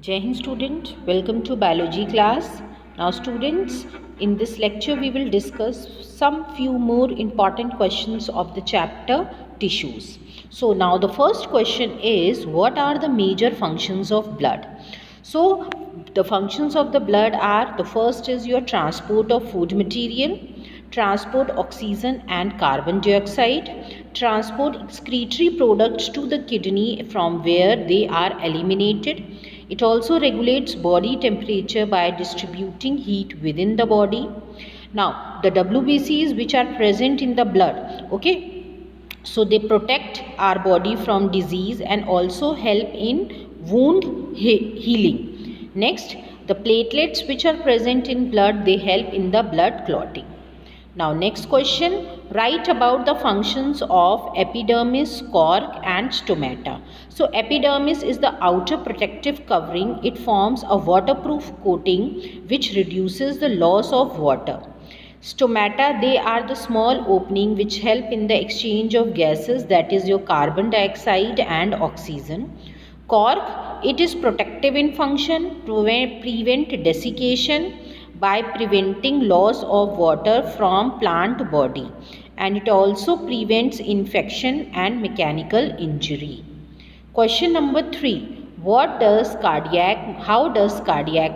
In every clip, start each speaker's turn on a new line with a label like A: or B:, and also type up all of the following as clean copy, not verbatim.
A: Jai Hind student, welcome to biology class. Now students, in this lecture we will discuss some few more important questions of the chapter tissues. So now the first question is, what are the major functions of blood? So the functions of the blood are, the first is your transport of food material, transport oxygen and carbon dioxide, transport excretory products to the kidney from where they are eliminated. It also regulates body temperature by distributing heat within the body. Now, the WBCs which are present in the blood, okay, so they protect our body from disease and also help in wound healing. Next, the platelets which are present in blood, they help in the blood clotting. Now next question, write about the functions of epidermis, cork and stomata. So epidermis is the outer protective covering. It forms a waterproof coating which reduces the loss of water. Stomata, they are the small opening which help in the exchange of gases, that is your carbon dioxide and oxygen. Cork, it is protective in function to prevent desiccation by preventing loss of water from plant body, and it also prevents infection and mechanical injury. Question number 3. How does cardiac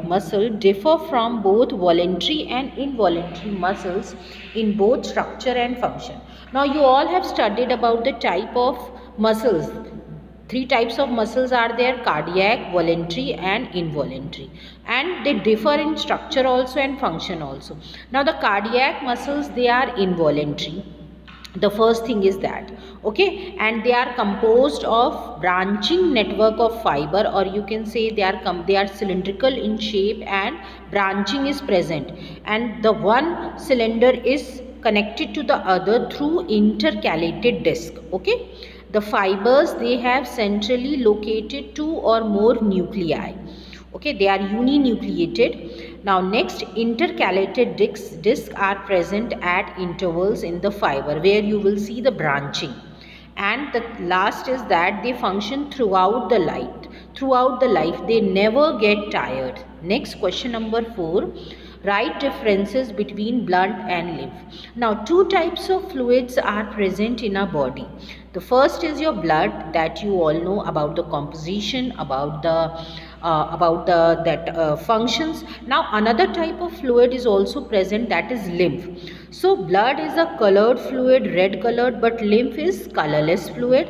A: muscle differ from both voluntary and involuntary muscles in both structure and function? Now you all have studied about the type of muscles. Three types of muscles are there: cardiac, voluntary and involuntary, and they differ in structure also and function also. Now the cardiac muscles, they are involuntary. The first thing is that, okay, and they are composed of branching network of fiber, or you can say they are cylindrical in shape and branching is present, and the one cylinder is connected to the other through intercalated disc. Okay, the fibers, they have centrally located two or more nuclei. Okay, they are uninucleated. Now next, intercalated discs are present at intervals in the fiber where you will see the branching. And the last is that they function throughout the life. They never get tired. Next, question number 4. Write differences between blood and lymph. Now two types of fluids are present in our body. The first is your blood, that you all know about the composition, about the functions. Now another type of fluid is also present, that is lymph. So blood is a colored fluid, red colored, but lymph is colorless fluid.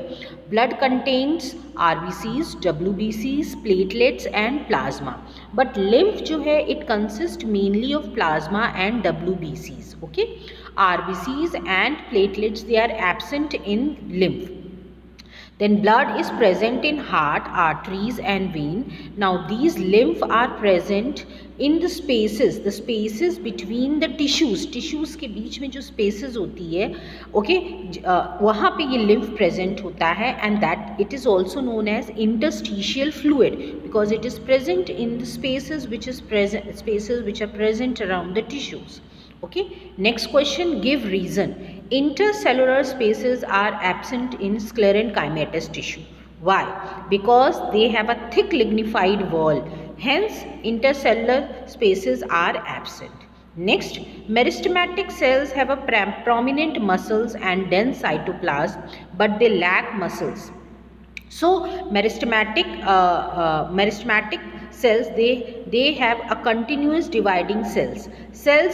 A: Blood contains RBCs, WBCs, platelets and plasma. But lymph जो है, it consists mainly of plasma and WBCs. Okay, RBCs and platelets, they are absent in lymph. Then blood is present in heart, arteries and vein. Now these lymph are present in the spaces between the tissues के बीच में जो spaces होती है, okay, वहाँ पे ये lymph present होता है, and that it is also known as interstitial fluid because it is present in the spaces which are present around the tissues. Okay, next question, give reason. Intercellular spaces are absent in sclerenchymatous tissue. Why? Because they have a thick lignified wall. Hence, intercellular spaces are absent. Next, meristematic cells have a prominent muscles and dense cytoplasm, but they lack muscles. So meristematic cells, they have a continuous dividing cells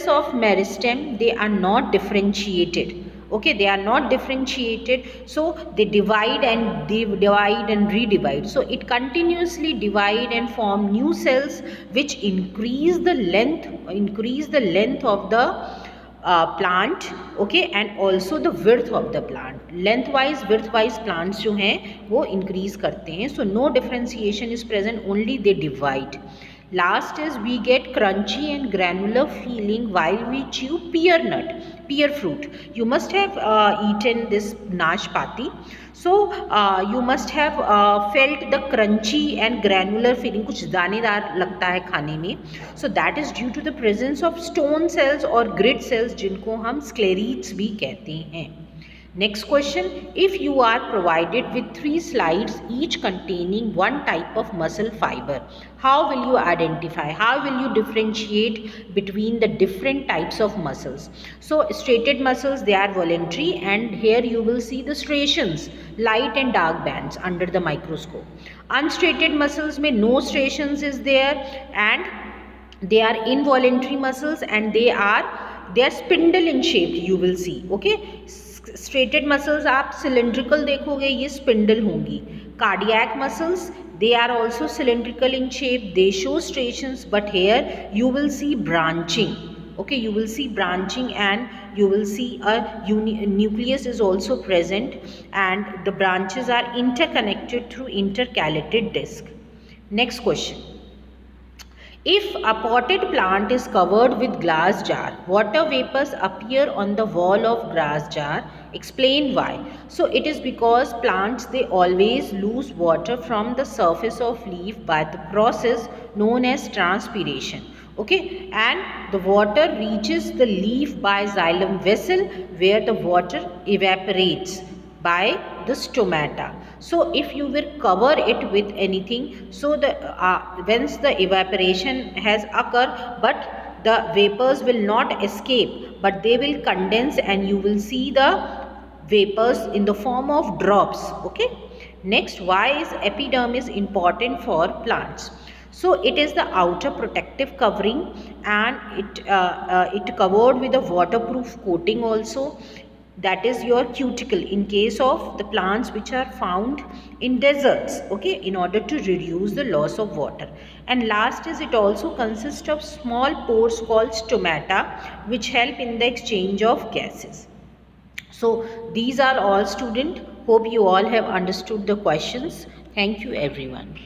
A: of meristem. They are not differentiated. Okay, they are not differentiated, so they divide and redivide. So it continuously divide and form new cells which increase the length of the plant. Okay, and also the width of the plant. Width wise plants जो हैं वो increase करते हैं. So no differentiation is present, only they divide. Last is, we get crunchy and granular feeling while we chew pear fruit. You must have eaten this nashpati. So you must have felt the crunchy and granular feeling, कुछ दानेदार लगता है खाने में. So that is due to the presence of stone cells or grid cells जिनको हम sclerites भी कहते हैं. Next question, if you are provided with 3 slides each containing one type of muscle fiber, how will you identify, how will you differentiate between the different types of muscles? So striated muscles, they are voluntary, and here you will see the striations, light and dark bands under the microscope. Unstriated muscles में no striations is there, and they are involuntary muscles, and they are spindle in shape, you will see. Okay, striated muscles आप cylindrical देखोगे, ये spindle होंगी. Cardiac muscles, they are also cylindrical in shape, they show striations, but here you will see branching. Okay, you will see branching, and you will see a nucleus is also present, and the branches are interconnected through intercalated disc. Next question, if a potted plant is covered with glass jar, water vapors appear on the wall of glass jar. Explain why. So it is because plants, they always lose water from the surface of leaf by the process known as transpiration. Okay, and the water reaches the leaf by xylem vessel, where the water evaporates by the stomata. So if you will cover it with anything, so the once the evaporation has occurred, but the vapors will not escape, but they will condense, and you will see the vapors in the form of drops. Okay, next, why is epidermis important for plants? So it is the outer protective covering, and it covered with a waterproof coating also. That is your cuticle in case of the plants which are found in deserts. Okay, in order to reduce the loss of water. And last is, it also consists of small pores called stomata, which help in the exchange of gases. So these are all, student. Hope you all have understood the questions. Thank you everyone.